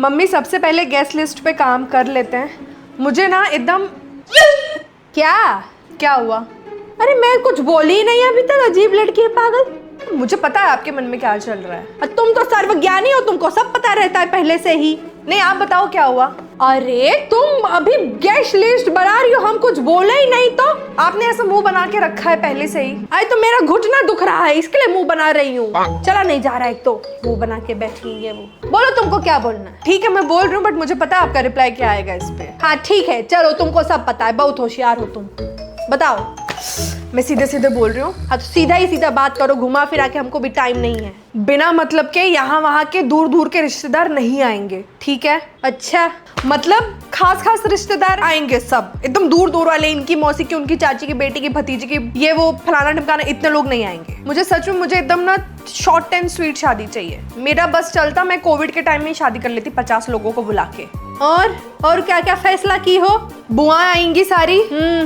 Mummy सबसे पहले guest list पे काम कर लेते हैं। मुझे ना एकदम क्या हुआ? अरे मैं कुछ बोली ही नहीं अभी तक। अजीब लड़की है, पागल। मुझे पता है आपके मन में क्या चल रहा है। तुम तो सर्वज्ञानी हो, तुमको सब पता रहता है पहले से ही। नहीं आप बताओ क्या हुआ? अरे तुम अभी गेस्ट लिस्ट बना रही हो, हम कुछ बोले ही नहीं तो आपने ऐसा मुंह बना के रखा है पहले से ही। अरे तो मेरा घुटना दुख रहा है इसके लिए मुंह बना रही हूँ। चला नहीं जा रहा है, एक तो मुंह बना के बैठी है वो। बोलो तुमको क्या बोलना है। ठीक है मैं बोल रही हूँ, बट मुझे पता है आपका रिप्लाई क्या आएगा इस पे। हाँ ठीक है चलो, तुमको सब पता है, बहुत होशियार हो तुम। बताओ। मैं सीधे सीधे बोल रही हूँ। हाँ तो सीधा ही सीधा बात करो, घुमा फिरा के हमको भी टाइम नहीं है। बिना मतलब के यहाँ वहाँ के दूर दूर के रिश्तेदार नहीं आएंगे, ठीक है? अच्छा मतलब खास खास रिश्तेदार आएंगे, सब एकदम दूर दूर वाले, इनकी मौसी की, उनकी चाची की बेटी की, भतीजी की, ये वो फलाना ढिमकाना, इतने लोग नहीं आएंगे। मुझे सच में मुझे एकदम ना शॉर्ट एंड स्वीट शादी चाहिए। मेरा बस चलता, मैं कोविड के टाइम में शादी कर लेती 50 लोगों को बुला के। और क्या क्या फैसला की हो? बुआ आएंगी सारी,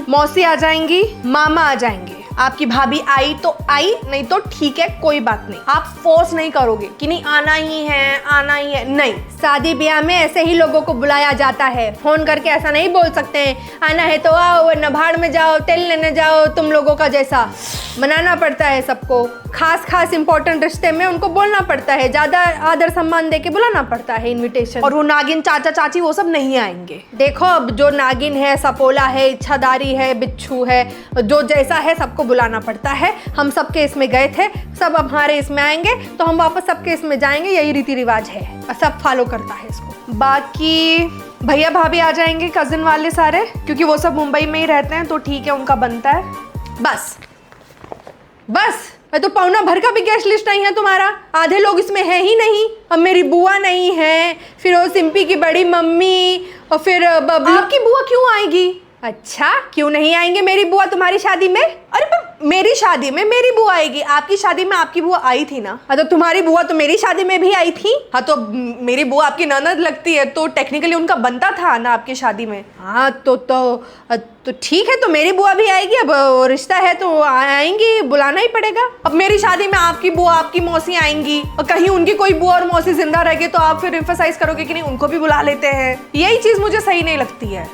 मौसी आ जाएंगी, मामा आ जाएंगे, आपकी भाभी आई तो आई, नहीं तो ठीक है कोई बात नहीं। आप फोर्स नहीं करोगे कि नहीं आना ही है, नहीं। शादी ब्याह में ऐसे ही लोगों को बुलाया जाता है, फोन करके ऐसा नहीं बोल सकते हैं आना है तो आओ वरना भाड़ में जाओ, तेल लेने जाओ। तुम लोगों का जैसा मनाना पड़ता है सबको। खास इंपॉर्टेंट रिश्ते में उनको बोलना पड़ता है, ज्यादा आदर सम्मान दे के बुलाना पड़ता है इन्विटेशन। और वो नागिन चाचा चाची वो सब नहीं आएंगे। देखो अब जो नागिन है, सपोला है, इच्छादारी है, बिच्छू है, जो जैसा है सबको बुलाना पड़ता है। हम सबके इसमें गए थे, सब अब हमारे इसमें आएंगे तो हम वापस सबके इसमें जाएंगे, यही रीति रिवाज है, सब फॉलो करता है इसको। बाकी भैया भाभी आ जाएंगे, कजिन वाले सारे, क्योंकि वो सब मुंबई में ही रहते हैं तो ठीक है उनका बनता है। बस तो पौना भर का भी गेस्ट लिस्ट नहीं है तुम्हारा, आधे लोग इसमें है ही नहीं। अब मेरी बुआ नहीं है, फिर वो सिंपी की बड़ी मम्मी, और फिर बबलू। आपकी बुआ क्यों आएगी? अच्छा क्यों नहीं आएंगे मेरी बुआ तुम्हारी शादी में? अरे मेरी शादी में मेरी बुआ आएगी, आपकी शादी में आपकी बुआ आई थी ना। हाँ तो तुम्हारी बुआ तो मेरी शादी में भी आई थी। हाँ तो मेरी बुआ आपकी ननद लगती है तो टेक्निकली उनका बनता था ना आपकी शादी में। हाँ तो ठीक है, तो मेरी बुआ भी आएगी। अब रिश्ता है तो आएंगी, बुलाना ही पड़ेगा। अब मेरी शादी में आपकी बुआ आपकी मौसी आएंगी, और कहीं उनकी कोई बुआ और मौसी जिंदा रह गई तो आप फिर एम्फसाइज करोगे कि नहीं उनको भी बुला लेते हैं। यही चीज मुझे सही नहीं लगती है।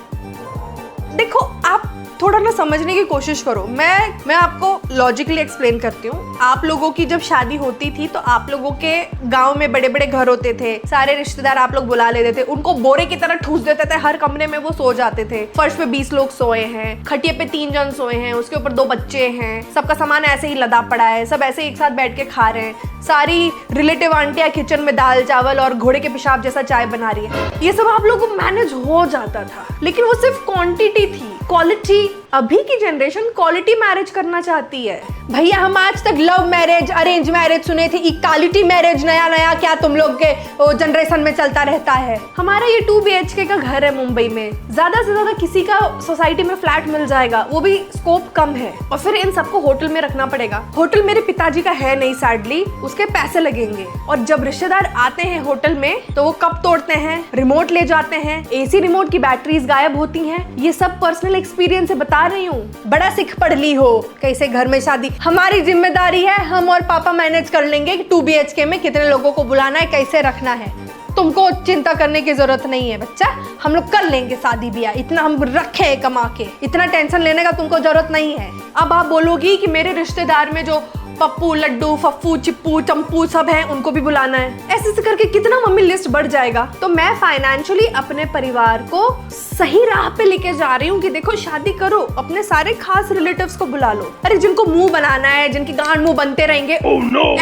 देखो आप थोड़ा ना समझने की कोशिश करो। मैं आपको लॉजिकली एक्सप्लेन करती हूँ। आप लोगों की जब शादी होती थी तो आप लोगों के गांव में बड़े बड़े घर होते थे, सारे रिश्तेदार आप लोग बुला लेते थे, उनको बोरे की तरह ठूस देते थे, हर कमरे में वो सो जाते थे। फर्श पे 20 लोग सोए हैं, खटिया पे 3 जन सोए हैं, उसके ऊपर 2 बच्चे हैं, सबका सामान ऐसे ही लदा पड़ा है, सब ऐसे एक साथ बैठ के खा रहे हैं। सारी रिलेटिव आंटियां किचन में दाल चावल और घोड़े के पेशाब जैसा चाय बना रही है। ये सब आप लोगों को मैनेज हो जाता था, लेकिन वो सिर्फ क्वांटिटी थी, क्वालिटी। अभी की जनरेशन क्वालिटी मैरिज करना चाहती है। भैया हम आज तक लव मैरिज, अरेंज मैरिज सुने थे, इक्वालिटी मैरिज नया क्या तुम लोग के जनरेशन में चलता रहता है। हमारा ये 2 BHK का घर है मुंबई में, ज्यादा से ज्यादा किसी का सोसाइटी में फ्लैट मिल जाएगा, वो भी स्कोप कम है। और फिर इन सबको होटल में रखना पड़ेगा। होटल मेरे पिताजी का है नहीं सैडली, उसके पैसे लगेंगे। और जब रिश्तेदार आते हैं होटल में तो वो कप तोड़ते हैं, रिमोट ले जाते हैं, AC रिमोट की बैटरीज गायब होती हैं। ये सब पर्सनल एक्सपीरियंस से बता रही हूँ। बड़ा सिख पढ़ ली हो कैसे घर में शादी। हमारी जिम्मेदारी है, हम और पापा मैनेज कर लेंगे कि 2 BHK में कितने लोगों को बुलाना है, कैसे रखना है। तुमको चिंता करने की जरूरत नहीं है बच्चा, हम लोग कर लेंगे शादी ब्याह, इतना हम रखे कमा के, इतना टेंशन लेने का तुमको जरूरत नहीं है। अब आप बोलोगी कि मेरे रिश्तेदार में जो पप्पू, लड्डू, फफ्फू, चिप्पू, चंपू सब हैं, उनको भी बुलाना है। ऐसे करके कितना मम्मी लिस्ट बढ़ जाएगा। तो मैं फाइनेंशियली अपने परिवार को सही राह पे लेके जा रही हूँ कि देखो शादी करो, अपने सारे खास रिलेटिव्स को बुला लो। अरे जिनको मुंह बनाना है, जिनके गांड मुंह बनते रहेंगे,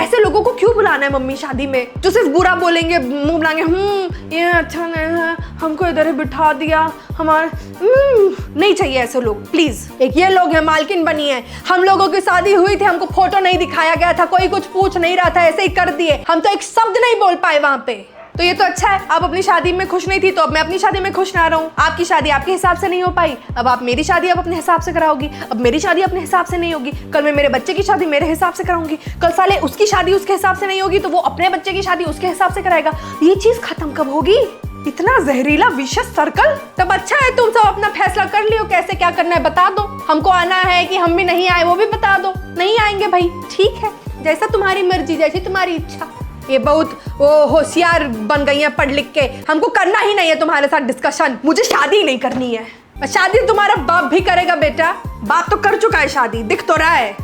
ऐसे लोगों को क्यों बुलाना है मम्मी शादी में, जो सिर्फ बुरा बोलेंगे, मुंह बनाएंगे, ये अच्छा नहीं है, हमको इधर ही बिठा दिया, हमारे नहीं चाहिए ऐसे लोग प्लीज। एक ये लोग हैं, मालकिन बनी है। हम लोगों की शादी हुई थी, हमको फोटो नहीं दिखाया गया था, कोई कुछ पूछ नहीं रहा था, ऐसे ही कर दिए, हम तो एक शब्द नहीं बोल पाए वहां पे। तो ये तो अच्छा है, आप अपनी शादी में खुश नहीं थी तो अब मैं अपनी शादी में खुश ना रहूं। आपकी शादी आपके हिसाब से नहीं हो पाई, अब आप मेरी शादी अब अपने हिसाब से कराओगी। अब मेरी शादी अपने हिसाब से नहीं होगी, कल मैं मेरे बच्चे की शादी मेरे हिसाब से कराऊंगी, कल साले उसकी शादी उसके हिसाब से नहीं होगी तो वो अपने बच्चे की शादी उसके हिसाब से कराएगा। ये चीज खत्म कब होगी? इतना जहरीला विशेष सर्कल। तब अच्छा है तुम सब अपना फैसला कर लियो, कैसे क्या करना है बता दो। हमको आना है कि हम भी नहीं आए वो भी बता दो। नहीं आएंगे भाई, ठीक है, जैसा तुम्हारी मर्जी, जैसी तुम्हारी इच्छा। ये बहुत वो होशियार बन गई हैं पढ़ लिख के। हमको करना ही नहीं है तुम्हारे साथ डिस्कशन, मुझे शादी ही नहीं करनी है। शादी तुम्हारा बाप भी करेगा बेटा, बाप तो कर चुका है शादी, दिख तो रहा है।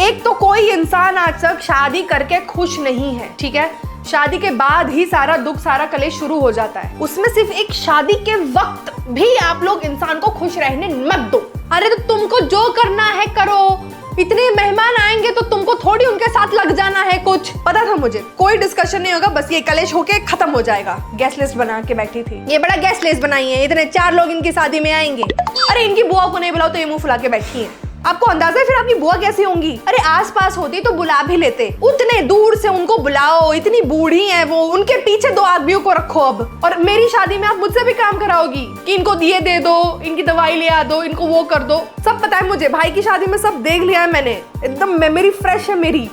एक तो कोई इंसान आज तक शादी करके खुश नहीं है, ठीक है। शादी के बाद ही सारा दुख सारा कलेश शुरू हो जाता है, उसमें सिर्फ एक शादी के वक्त भी आप लोग इंसान को खुश रहने मत दो। अरे तो तुमको जो करना है करो, इतने मेहमान आएंगे तो तुमको थोड़ी उनके साथ लग जाना है कुछ। पता था मुझे कोई डिस्कशन नहीं होगा, बस ये कलेश होके खत्म हो जाएगा। गैस लिस्ट बना के बैठी थी, ये बड़ा गैस लिस्ट बनाई है, इतने 4 लोग इनकी शादी में आएंगे। अरे इनकी बुआ को नहीं बुलाओ तो ये मुंह फुला के बैठी है। आपको अंदाजा है फिर आपकी बुआ कैसी होंगी? अरे आस पास होती तो बुला भी लेते, उतने दूर से उनको बुलाओ, इतनी बूढ़ी है वो, उनके पीछे 2 आदमियों को रखो अब। और मेरी शादी में आप मुझसे भी काम कराओगी कि इनको दिए दे दो, इनकी दवाई ले आ दो, इनको वो कर दो। सब पता है मुझे, भाई की शादी में सब देख लिया है मैंने, एकदम मेमोरी फ्रेश है मेरी।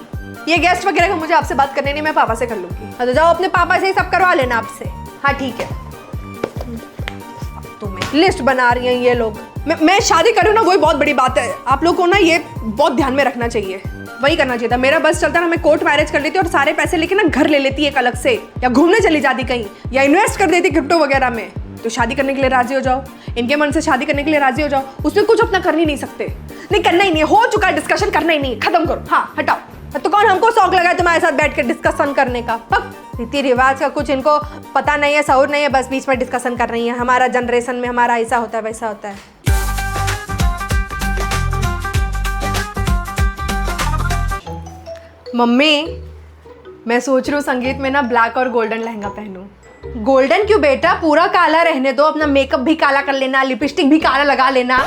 ये गेस्ट वगैरह का मुझे आपसे बात करने नहीं, मैं पापा से कर लूंगी। तो जाओ अपने पापा से ही सब करवा लेना आपसे। हाँ ठीक है। तुम्हें लिस्ट बना रही हैं ये लोग। मैं शादी करूँ ना, वही बहुत बड़ी बात है। आप लोग को ना ये बहुत ध्यान में रखना चाहिए, वही करना चाहिए था। मेरा बस चलता ना, मैं कोर्ट मैरिज कर लेती और सारे पैसे लेके ना घर ले लेती एक अलग से, या घूमने चली जाती कहीं, या इन्वेस्ट कर देती क्रिप्टो वगैरह में। तो शादी करने के लिए राजी हो जाओ, इनके मन से शादी करने के लिए राजी हो जाओ, उसमें कुछ अपना कर ही नहीं सकते। नहीं करना ही नहीं, हो चुका डिस्कशन, करना ही नहीं, खत्म करो। हाँ हटाओ। तो कौन हमको शौक लगा है तुम्हारे साथ बैठ कर डिस्कशन करने का? रीति रिवाज का कुछ इनको पता नहीं है, सहूर नहीं है, बस बीच में डिस्कशन कर रही है। हमारा जनरेशन में हमारा ऐसा होता है वैसा होता है। मम्मी मैं सोच रही हूँ संगीत में ना ब्लैक और गोल्डन लहंगा पहनूं। गोल्डन क्यों बेटा, पूरा काला रहने दो, अपना मेकअप भी काला कर लेना, लिपस्टिक भी काला लगा लेना।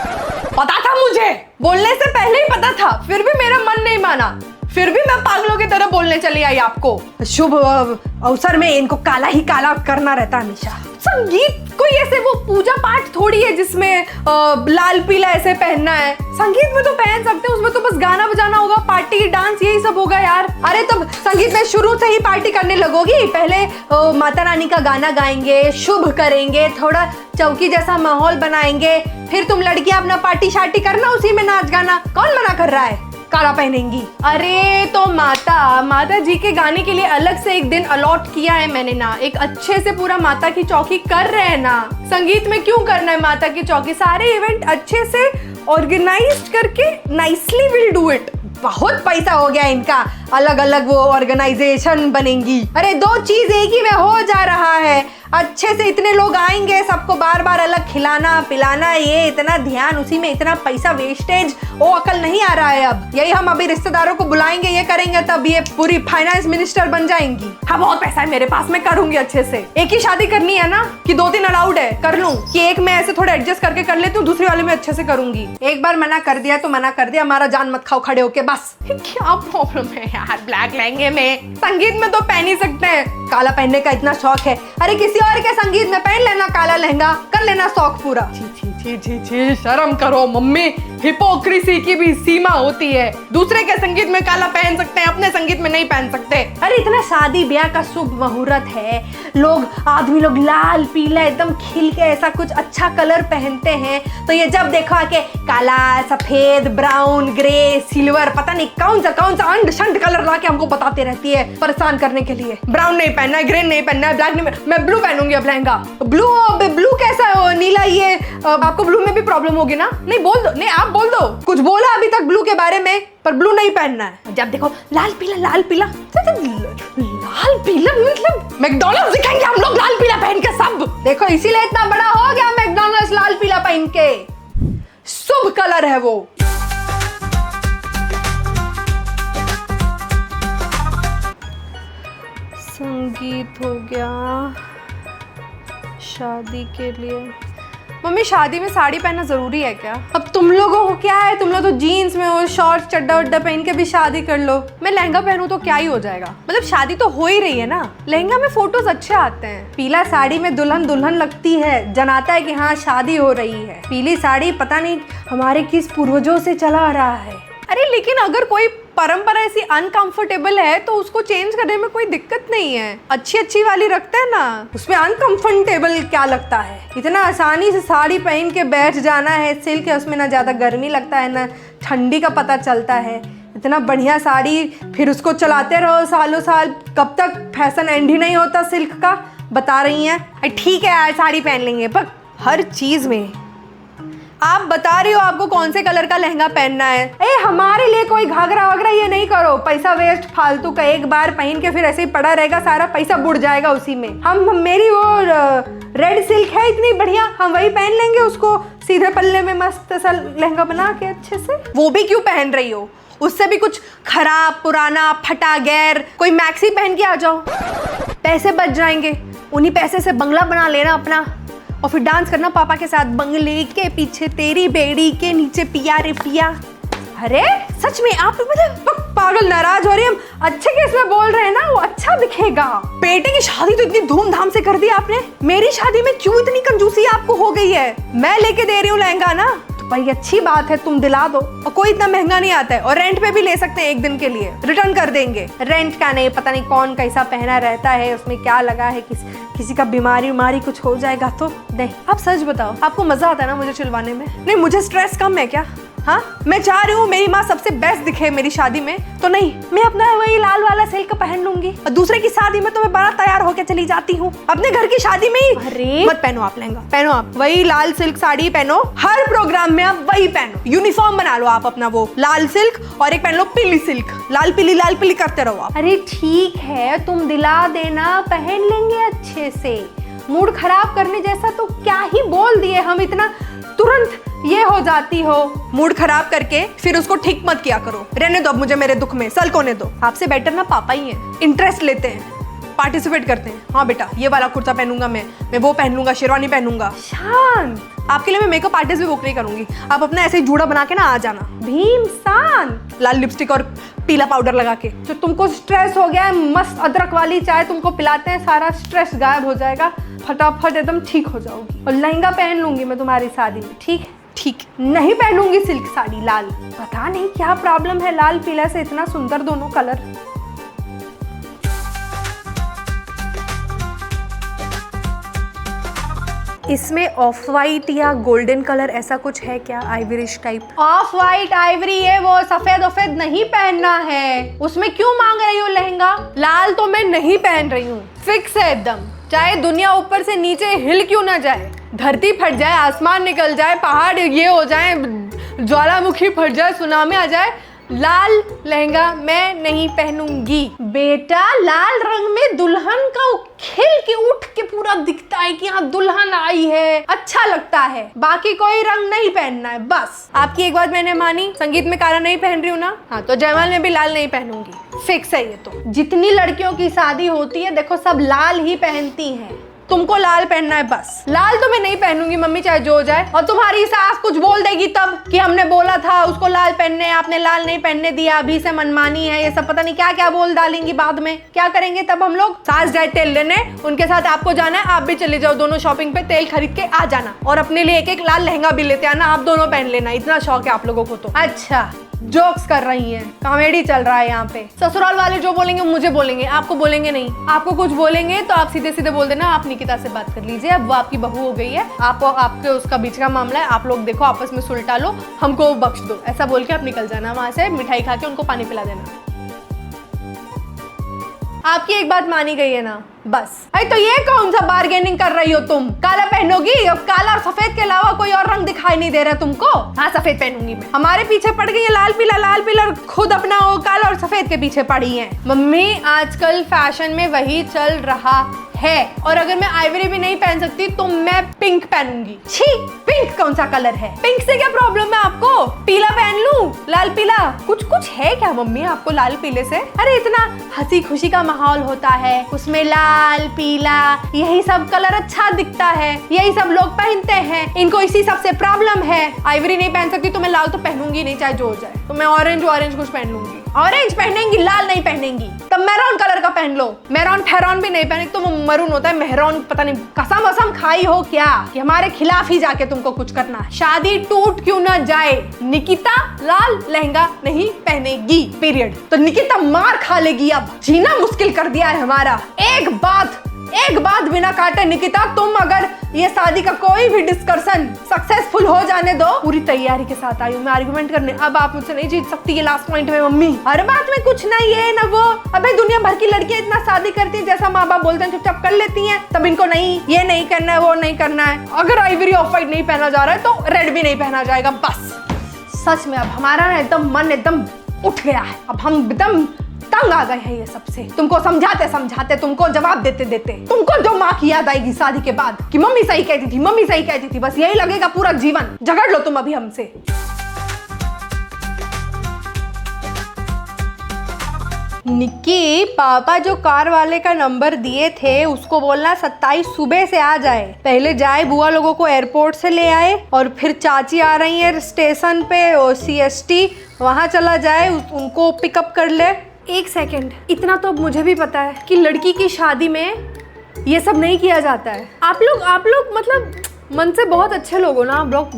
पता था मुझे, बोलने से पहले ही पता था, फिर भी मेरा मन नहीं माना, फिर भी मैं पागलों की तरह बोलने चली आई आपको। शुभ अवसर में इनको काला ही काला करना रहता हमेशा। संगीत कोई ऐसे वो पूजा पाठ थोड़ी है जिसमें लाल पीला ऐसे पहनना है। संगीत में तो पहन सकते हैं, उसमें तो बस गाना बजाना होगा, पार्टी डांस यही सब होगा यार। अरे तब संगीत में शुरू से ही पार्टी करने लगोगी? पहले माता रानी का गाना गाएंगे, शुभ करेंगे, थोड़ा चौकी जैसा माहौल बनाएंगे, फिर तुम लड़कियां अपना पार्टी शार्टी करना, उसी में नाच गाना। कौन मना कर रहा है? काला पहनेंगी? अरे तो माता जी के गाने के लिए अलग से एक दिन अलॉट किया है मैंने ना, एक अच्छे से पूरा माता की चौकी कर रहे हैं ना। संगीत में क्यों करना है माता की चौकी? सारे इवेंट अच्छे से ऑर्गेनाइज्ड करके नाइसली विल डू इट। बहुत पैसा हो गया इनका, अलग अलग वो ऑर्गेनाइजेशन बनेंगी। अरे 2 चीज एक ही में हो जा रहा है। अच्छे से इतने लोग आएंगे, सबको बार बार अलग खिलाना पिलाना, ये इतना ध्यान, उसी में इतना पैसा वेस्टेज, वो अकल नहीं आ रहा है अब। यही हम अभी रिश्तेदारों को बुलाएंगे, ये करेंगे, तब ये पूरी फाइनेंस मिनिस्टर बन जाएंगी। हाँ बहुत पैसा है मेरे पास, मैं करूंगी अच्छे से। एक ही शादी करनी है ना कि 2-3 अलाउड है? कर लूं कि एक में ऐसे थोड़ा एडजस्ट करके कर लेती हूँ, दूसरी वाले में अच्छे से करूंगी। एक बार मना कर दिया तो मना कर दिया, हमारा जान मत खाओ खड़े होके बस। क्या प्रॉब्लम है यार ब्लैक लहंगे में? संगीत में तो पहन ही सकते हैं, काला पहनने का इतना शौक है। अरे किसी और के संगीत में पहन लेना काला लहंगा, कर लेना शौक पूरा। छी छी छी छी छी, शर्म करो मम्मी, हिपोक्रेसी की भी सीमा होती है। दूसरे के संगीत में काला पहन सकते हैं, अपने संगीत में नहीं पहन सकते। अरे इतना शादी ब्याह का शुभ मुहूर्त है, आदमी लोग लाल पीला एकदम खिल के ऐसा कुछ अच्छा कलर पहनते हैं, तो ये जब देखो आके काला सफेद ब्राउन ग्रे सिल्वर पता नहीं कौन सा अंड शंड कलर ला के हमको बताते रहती है परेशान करने के लिए। ब्राउन नहीं पहनना है, ग्रीन नहीं पहनना है, ब्लैक नहीं, मैं ब्लू पहनूंगी अब लहंगा। ब्लू कैसा हो नीला? ये आपको ब्लू में भी प्रॉब्लम होगी ना? नहीं बोल दो, नहीं आप बोल दो, कुछ बोला अभी तक ब्लू के बारे में, पर ब्लू नहीं पहनना है। जब देखो लाल पीला लाल पीला मतलब मैकडॉनल्ड्स दिखाएंगे हम लोग लाल पीला पहन के सब। देखो इसीलिए इतना बड़ा हो गया मैकडॉनल्ड्स लाल पीला पहन के, शुभ कलर है वो। संगीत हो गया, शादी के लिए। मम्मी शादी में साड़ी पहनना जरूरी है क्या? अब तुम लोगों को क्या है, तुम लोग तो जीन्स में हो, शॉर्ट चड्डा वड्डा पहन के भी शादी कर लो। मैं लहंगा पहनूं तो क्या ही हो जाएगा? मतलब शादी तो हो ही रही है ना, लहंगा में फोटोज अच्छे आते हैं। पीला साड़ी में दुल्हन दुल्हन लगती है, जनाता है कि हाँ शादी हो रही है। पीली साड़ी पता नहीं हमारे किस पूर्वजों से चला आ रहा है। अरे लेकिन अगर कोई परंपरा ऐसी अनकंफर्टेबल है तो उसको चेंज करने में कोई दिक्कत नहीं है। अच्छी वाली रखते हैं ना, उसमें अनकंफर्टेबल क्या लगता है? इतना आसानी से साड़ी पहन के बैठ जाना है, सिल्क है, उसमें ना ज़्यादा गर्मी लगता है ना ठंडी का पता चलता है। इतना बढ़िया साड़ी, फिर उसको चलाते रहो सालों साल, कब तक फैशन एंड ही नहीं होता सिल्क का, बता रही हैं। ठीक है यार साड़ी पहन लेंगे, पर हर चीज़ में आप बता रही हो आपको कौन से कलर का लहंगा पहनना है। हमारे लिए कोई घाघरा वगैरह ये नहीं करो, पैसा वेस्ट फालतू का, एक बार पहन के फिर ऐसे ही पड़ा रहेगा, सारा पैसा बुड़ जाएगा उसी में। मेरी वो रेड सिल्क है इतनी बढ़िया, हम वही पहन लेंगे, उसको सीधे पल्ले में मस्त सा लहंगा बना के अच्छे से। वो भी क्यों पहन रही हो, उससे भी कुछ खराब पुराना फटा गैर, कोई मैक्सी पहन के आ जाओ, पैसे बच जाएंगे। उन्हीं पैसे से बंगला बना लेना अपना, और फिर डांस करना पापा के साथ, बंगले के पीछे तेरी बेड़ी के नीचे पिया रे पिया। अरे सच में आप मतलब पागल, नाराज हो रही, हम अच्छे केस में बोल रहे हैं ना, वो अच्छा दिखेगा। बेटे की शादी तो इतनी धूमधाम से कर दी आपने, मेरी शादी में क्यों इतनी कंजूसी आपको हो गई है? मैं लेके दे रही हूँ लहंगा ना, तो भाई अच्छी बात है, तुम दिला दो। और कोई इतना महंगा नहीं आता है, और रेंट पे भी ले सकते हैं, एक दिन के लिए रिटर्न कर देंगे। रेंट का नहीं, पता नहीं कौन कैसा पहना रहता है, उसमें क्या लगा है, किसी का बीमारी कुछ हो जाएगा तो नहीं। आप सच बताओ, आपको मजा आता है ना मुझे चिलवाने में? नहीं, मुझे स्ट्रेस कम है क्या? हाँ, मैं चाह रही हूँ मेरी माँ सबसे बेस्ट दिखे मेरी शादी में, तो नहीं, मैं अपना वही लाल वाला सिल्क पहन लूंगी, और दूसरे की शादी में तो मैं बड़ा तैयार होकर चली जाती हूँ, अपने घर की शादी में ही। अरे मत पहनो आप लहंगा, पहनो आप वही लाल सिल्क साड़ी पहनो, हर प्रोग्राम में आप वही पहनो, यूनिफॉर्म बना लो आप अपना, वो लाल सिल्क, और एक पहन लो पीली सिल्क, लाल पीली करते रहो आप। अरे ठीक है, तुम दिला देना, पहन लेंगे अच्छे से, मूड खराब करने जैसा तो क्या ही बोल दिए हम, इतना तुरंत ये हो जाती हो। मूड खराब करके फिर उसको ठीक मत किया करो, रहने दो अब मुझे मेरे दुख में, सल कोने दो। आपसे बेटर ना पापा ही हैं, इंटरेस्ट लेते हैं, पार्टिसिपेट करते हैं। हाँ बेटा, ये वाला कुर्ता पहनूंगा मैं वो पहन लूंगा, शेरवानी पहनूंगा। शांत, आपके लिए मैं मेकअप आर्टिस्ट भी बुक नहीं करूंगी, आप अपना ऐसे ही जूड़ा बना के ना आ जाना। भीम शांत, लाल लिपस्टिक और पीला पाउडर लगा के। जो तुमको स्ट्रेस हो गया है, मस्त अदरक वाली चाय तुमको पिलाते हैं, सारा स्ट्रेस गायब हो जाएगा, फटाफट एकदम ठीक हो जाओगी। और लहंगा पहन लूंगी मैं तुम्हारी शादी में, ठीक है? ठीक, नहीं पहनूंगी सिल्क साड़ी लाल, पता नहीं क्या प्रॉब्लम है लाल पीला से, इतना सुंदर दोनों कलर। इसमें ऑफ वाइट या गोल्डन कलर ऐसा कुछ है क्या, आइवरिश टाइप? ऑफ वाइट आइवरी है वो, सफेद नहीं पहनना है। उसमें क्यों मांग रही हो लहंगा? लाल तो मैं नहीं पहन रही हूँ, फिक्स है एकदम, चाहे दुनिया ऊपर से नीचे हिल क्यों ना जाए, धरती फट जाए, आसमान निकल जाए, पहाड़ ये हो जाए, ज्वालामुखी फट जाए, सुनामी आ जाए, लाल लहंगा मैं नहीं पहनूंगी। बेटा लाल रंग में दुल्हन का खिल के उठ के पूरा दिखता है कि हाँ दुल्हन आई है, अच्छा लगता है, बाकी कोई रंग नहीं पहनना है बस। आपकी एक बात मैंने मानी, संगीत में काला नहीं पहन रही हूँ ना, हाँ तो जयमाल में भी लाल नहीं पहनूंगी, फिक्स है ये तो। जितनी लड़कियों की शादी होती है देखो सब लाल ही पहनती हैं, तुमको लाल पहनना है बस। लाल तो मैं नहीं पहनूंगी मम्मी, चाहे जो हो जाए। और तुम्हारी सास कुछ बोल देगी तब कि हमने बोला था उसको लाल पहनने, आपने लाल नहीं पहनने दिया, अभी से मनमानी है, ये सब पता नहीं क्या क्या बोल डालेंगी बाद में, क्या करेंगे तब हम लोग? सास जाए तेल लेने, उनके साथ आपको जाना है, आप भी चले जाओ दोनों शॉपिंग पे, तेल खरीद के आ जाना, और अपने लिए एक लाल लहंगा भी लेते आना, आप दोनों पहन लेना, इतना शौक है आप लोगों को तो। अच्छा जोक्स कर रही हैं, कॉमेडी चल रहा है यहाँ पे। ससुराल वाले जो बोलेंगे मुझे बोलेंगे, आपको बोलेंगे नहीं। आपको कुछ बोलेंगे तो आप सीधे सीधे बोल देना आप निकिता से बात कर लीजिए, अब वो आपकी बहू हो गई है, आपको आपके उसका बीच का मामला है, आप लोग देखो आपस में सुलटा लो, हमको बख्श दो, ऐसा बोल के आप निकल जाना वहां से, मिठाई खा के उनको पानी पिला देना। आपकी एक बात मानी गई है ना, बस। अरे तो ये कौन सा बार्गेनिंग कर रही हो तुम? काला पहनोगी? अब काला और सफेद के अलावा कोई और रंग दिखाई नहीं दे रहा तुमको? हाँ सफेद पहनूंगी मैं। हमारे पीछे पड़ गई है लाल पीला, खुद अपना वो काला और सफेद के पीछे पड़ी है। मम्मी आजकल फैशन में वही चल रहा है, और अगर मैं आइवरी भी नहीं पहन सकती तो मैं पिंक पहनूंगी। छी, पिंक कौन सा कलर है? पिंक से क्या प्रॉब्लम है आपको? पीला पहन लूं, लाल पीला, कुछ है क्या मम्मी आपको लाल पीले से? अरे इतना हंसी खुशी का माहौल होता है, उसमें लाल पीला यही सब कलर अच्छा दिखता है, यही सब लोग पहनते हैं, इनको इसी सबसे प्रॉब्लम है। आइवरी नहीं पहन सकती तो मैं लाल तो पहनूंगी नहीं, चाहे जो हो जाए, तो मैं ऑरेंज कुछ पहन लूंगी। ऑरेंज पहनेंगी, लाल नहीं पहनेंगी, तब मैरून कलर का पहन लो। मैरून ठहरौन भी नहीं पहने तो वो मरून होता है, मेहरून पता नहीं, कसम वसम खाई हो क्या कि हमारे खिलाफ ही जाके तुमको कुछ करना है? शादी टूट क्यों ना जाए, निकिता लाल लहंगा नहीं पहनेगी, पीरियड। तो निकिता मार खा लेगी, अब जीना मुश्किल कर दिया है हमारा। एक बात एक बात बिना काटे निकिता, तुम अगर ये शादी का कोई भी डिस्कशन सक्सेसफुल हो जाने दो, पूरी तैयारी के साथ आई हूँ मैं आर्गुमेंट करने। अब आप मुझसे नहीं जीत सकती ये लास्ट पॉइंट में मम्मी। हर बात में कुछ ना ये ना वो। अबे दुनिया भर की लड़कियां इतना शादी करती है, जैसा माँ बाप बोलते हैं चुपचाप कर लेती हैं। तब इनको नहीं, ये नहीं करना है, वो नहीं करना है। अगर आइवरी ऑफ व्हाइट नहीं पहना जा रहा है तो रेड भी नहीं पहना जाएगा बस। सच में अब हमारा ना एकदम मन एकदम उठ गया है। अब हम एकदम तंग आ गए हैं ये सबसे। तुमको समझाते समझाते, तुमको जवाब देते देते, तुमको जो माँ की याद आएगी शादी के बाद कि मम्मी सही कहती थी, मम्मी सही कहती थी, बस यही लगेगा पूरा जीवन। झगड़ लो तुम अभी हमसे। निक्की, पापा जो कार वाले का नंबर दिए थे उसको बोलना 27 सुबह से आ जाए। पहले जाए बुआ लोगों को एयरपोर्ट से ले आए और फिर चाची आ रही है स्टेशन पे CST, वहाँ चला जाए, उनको पिकअप कर ले। एक सेकंड, इतना तो मुझे भी पता है कि लड़की की शादी में ये सब नहीं किया जाता है। आप लोग मतलब मन से बहुत अच्छे लोग हो ना। आप लोग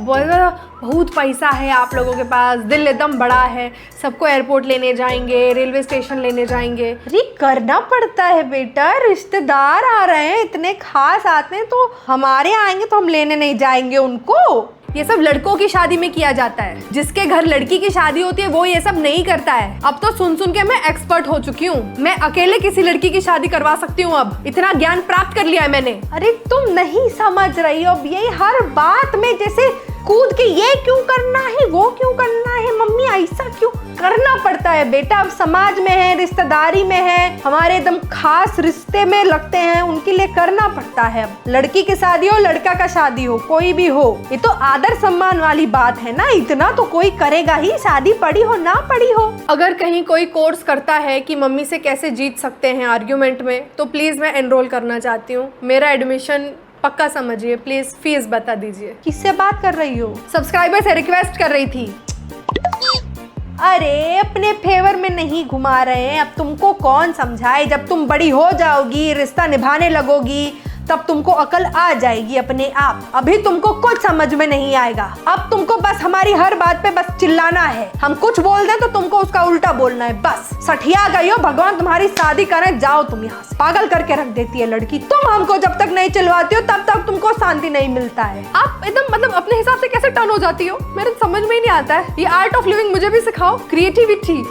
बहुत पैसा है आप लोगों के पास, दिल एकदम बड़ा है, सबको एयरपोर्ट लेने जाएंगे, रेलवे स्टेशन लेने जाएंगे। अरे करना पड़ता है बेटा, रिश्तेदार आ रहे हैं, इतने खास आते हैं, तो हमारे आएंगे तो हम लेने नहीं जाएंगे उनको। ये सब लड़कों की शादी में किया जाता है। जिसके घर लड़की की शादी होती है वो ये सब नहीं करता है। अब तो सुन सुन के मैं एक्सपर्ट हो चुकी हूँ। मैं अकेले किसी लड़की की शादी करवा सकती हूँ। अब इतना ज्ञान प्राप्त कर लिया है मैंने। अरे तुम नहीं समझ रही हो, अब यही हर बात में जैसे कूद के ये क्यों करना है, वो क्यों करना है, मम्मी ऐसा क्यों करना पड़ता है बेटा। अब समाज में है, रिश्तेदारी में है, हमारे एकदम खास रिश्ते में लगते हैं, उनके लिए करना पड़ता है। अब लड़की की शादी हो, लड़का का शादी हो, कोई भी हो, ये तो आदर सम्मान वाली बात है ना। इतना तो कोई करेगा ही, शादी पड़ी हो ना पड़ी हो। अगर कहीं कोई कोर्स करता है कि मम्मी से कैसे जीत सकते हैं आर्ग्यूमेंट में, तो प्लीज मैं एनरोल करना चाहती हूँ। मेरा एडमिशन पक्का समझिए, प्लीज फीस बता दीजिए। किससे बात कर रही हो? सब्सक्राइबर से रिक्वेस्ट कर रही थी। अरे अपने फेवर में नहीं घुमा रहे हैं। अब तुमको कौन समझाए, जब तुम बड़ी हो जाओगी, रिश्ता निभाने लगोगी, तब तुमको अकल आ जाएगी अपने आप। अभी तुमको कुछ समझ में नहीं आएगा। अब तुमको बस हमारी हर बात पे बस चिल्लाना है। हम कुछ बोल दें तो तुमको उसका उल्टा बोलना है। बस सठिया गई हो, भगवान तुम्हारी शादी करें, जाओ तुम यहाँ से। पागल करके रख देती है लड़की। तुम हमको जब तक नहीं चिल्वाती हो तब तक तुमको शांति नहीं मिलता है। आप एकदम मतलब अपने हिसाब से कैसे टर्न हो जाती हो, मेरे समझ में ही नहीं आता है। ये आर्ट ऑफ लिविंग मुझे भी सिखाओ, क्रिएटिविटी।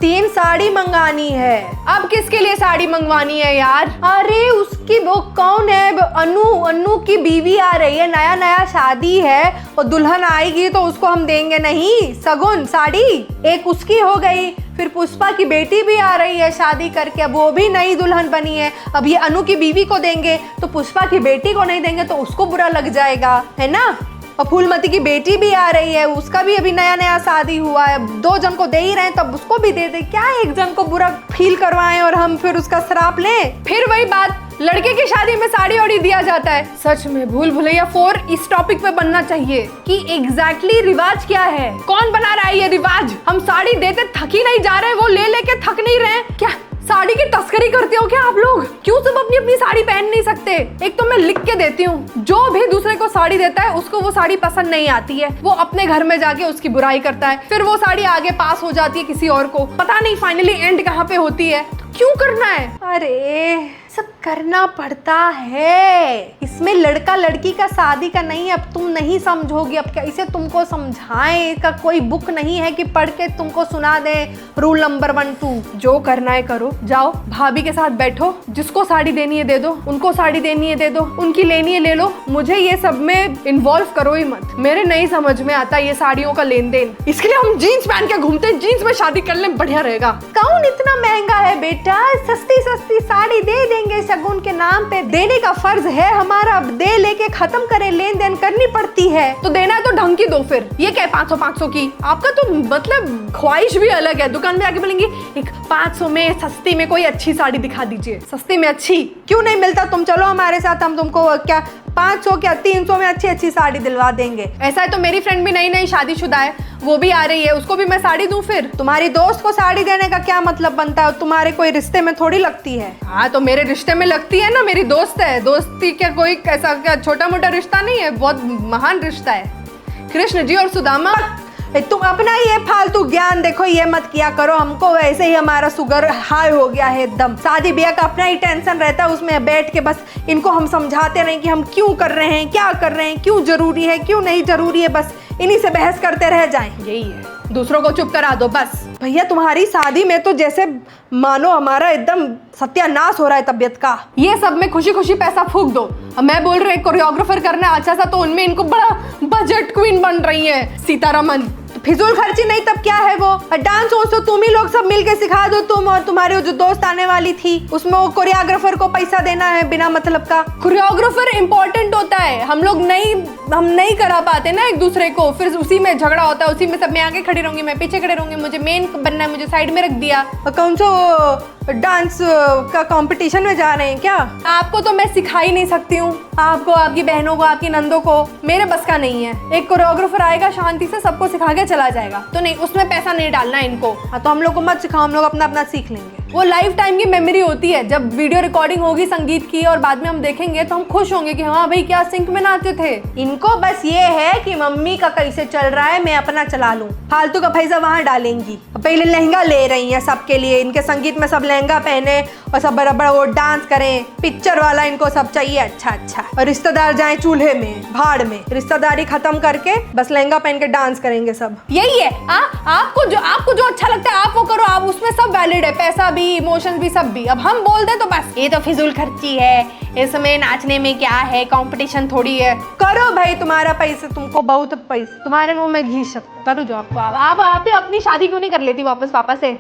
3 साड़ी मंगानी है। अब किसके लिए साड़ी मंगवानी है यार? अरे उसकी वो कौन है, अनु की बीवी आ रही है, नया नया शादी है, और दुल्हन आएगी तो उसको हम देंगे नहीं सगुन साड़ी। एक उसकी हो गई, फिर पुष्पा की बेटी भी आ रही है शादी करके, अब वो भी नई दुल्हन बनी है। अब ये अनु की बीवी को देंगे तो पुष्पा की बेटी को नहीं देंगे तो उसको बुरा लग जाएगा, है ना। और फूलमती की बेटी भी आ रही है, उसका भी अभी नया नया शादी हुआ है। 2 जन को दे ही रहे हैं, तब उसको भी दे दे। क्या एक जन को बुरा फील करवाएं और हम फिर उसका श्राप लें? फिर वही बात, लड़के की शादी में साड़ी ओढ़ी दिया जाता है। सच में भूल भुलैया 4 इस टॉपिक पे बनना चाहिए कि एग्जैक्टली रिवाज क्या है, कौन बना रहा है ये रिवाज। हम साड़ी देते थक ही नहीं जा रहे, वो ले लेके थक नहीं रहे। क्या साड़ी की तस्करी करते हो क्या आप लोग? क्यों सब अपनी अपनी साड़ी पहन नहीं सकते? एक तो मैं लिख के देती हूँ, जो भी दूसरे को साड़ी देता है उसको वो साड़ी पसंद नहीं आती है, वो अपने घर में जाके उसकी बुराई करता है, फिर वो साड़ी आगे पास हो जाती है किसी और को, पता नहीं फाइनली एंड कहाँ पे होती है। तो क्यों करना है? अरे सब करना पड़ता है, इसमें लड़का लड़की का शादी का नहीं। अब तुम नहीं समझोगी, अब कैसे तुमको समझाएं? का कोई बुक नहीं है कि पढ़ के तुमको सुना दे रूल नंबर 1 2। जो करना है करो, जाओ भाभी के साथ बैठो, जिसको साड़ी देनी है दे दो, उनको साड़ी देनी है दे दो, उनकी लेनी है ले लो, मुझे ये सब में इन्वॉल्व करो ही मत। मेरे नहीं समझ में आता ये साड़ियों का लेन देन, इसके लिए हम जीन्स पहन के घूमते हैं, जीन्स में शादी कर ले बढ़िया रहेगा। कौन इतना महंगा है बेटा, सस्ती सस्ती साड़ी दे देंगे शगुन के नाम पे, देने का फर्ज है हमारा। दे लेके खत्म करें, लेन देन करनी पड़ती है, तो देना है तो ढंग की दो। फिर ये क्या 500 की? आपका तो मतलब ख्वाहिश भी अलग है। दुकान में आके बोलेंगे एक 500 में सस्ती में कोई अच्छी साड़ी दिखा दीजिए। सस्ती में अच्छी क्यों नहीं मिलता? तुम चलो हमारे साथ, हम तुमको क्या 500 क्या 300 में अच्छी अच्छी साड़ी दिलवा देंगे। ऐसा है तो मेरी फ्रेंड भी नई नई शादीशुदा है, वो भी आ रही है, उसको भी मैं साड़ी दूं। फिर तुम्हारी दोस्त को साड़ी देने का क्या मतलब बनता है? तुम्हारे कोई रिश्ते में थोड़ी लगती है। हाँ तो मेरे रिश्ते में लगती है ना, मेरी दोस्त है। दोस्ती क्या कोई ऐसा क्या छोटा मोटा रिश्ता नहीं है, बहुत महान रिश्ता है। कृष्ण जी और सुदामा तुम अपना ये फालतू ज्ञान देखो, ये मत किया करो। हमको वैसे ही हमारा शुगर हाई हो गया है एकदम। शादी ब्याह का अपना ही टेंशन रहता है, उसमें बैठ के बस इनको हम समझाते रहे कि हम क्यों कर रहे हैं, क्या कर रहे हैं, क्यों जरूरी है, क्यों नहीं जरूरी है, बस इन्हीं से बहस करते रह जाएं। यही है, दूसरों को चुप करा दो बस। भैया तुम्हारी शादी में तो जैसे मानो हमारा एकदम सत्यानाश हो रहा है तबीयत का। ये सब में खुशी खुशी पैसा फूंक दो। अब मैं बोल रही हूँ कोरियोग्राफर करना अच्छा सा, तो उनमें इनको बड़ा बजट क्वीन बन रही है सीतारमन। फिजूल खर्ची नहीं तब क्या है वो। डांस तो तुम ही लोग सब मिलके सिखा दो, तुम और तुम्हारे जो दोस्त आने वाली थी, उसमें वो कोरियोग्राफर को पैसा देना है बिना मतलब का। कोरियोग्राफर इंपॉर्टेंट होता है, हम नहीं करा पाते ना एक दूसरे को, फिर उसी में झगड़ा होता है, उसी में सब मैं आगे खड़ी रहूंगी, मैं पीछे खड़े रहूंगी, मुझे मेन बनना है, मुझे साइड में रख दिया। कौन सा डांस का कंपटीशन में जा रहे हैं क्या? आपको तो मैं सिखा ही नहीं सकती हूँ, आपको, आपकी बहनों को, आपकी नंदों को, मेरे बस का नहीं है। एक कोरियोग्राफर आएगा शांति से सबको सिखा के चला जाएगा, तो नहीं, उसमें पैसा नहीं डालना है इनको। हाँ तो हम लोग को मत सिखाओ, हम लोग अपना अपना सीख लेंगे। वो लाइफ टाइम की मेमोरी होती है, जब वीडियो रिकॉर्डिंग होगी संगीत की और बाद में हम देखेंगे तो हम खुश होंगे कि हाँ भाई क्या सिंक में नाचते थे। इनको बस ये है कि मम्मी का कैसे चल रहा है मैं अपना चला लूं, फालतू का पैसा वहां डालेंगी। पहले लहंगा ले रही हैं सबके लिए, इनके संगीत में सब लहंगा पहने और सब बराबर वो डांस करें, पिक्चर वाला इनको सब चाहिए। अच्छा और रिश्तेदार जाए चूल्हे में भाड़ में, रिश्तेदारी खत्म करके बस लहंगा पहन के डांस करेंगे सब। यही है। आपको जो अच्छा लगता है आप वो करो, आप उसमें सब वैलिड है, पैसा भी, इमोशंस भी, सब भी। अब हम बोल दे तो बस ये तो फिजूल खर्ची है, इसमें नाचने में क्या है, कंपटीशन थोड़ी है। करो भाई, तुम्हारा पैसा, तुमको बहुत पैसा, तुम्हारे मुंह में घी सकता, करो जो आपको। आप अपनी शादी क्यों नहीं कर लेती वापस पापा से?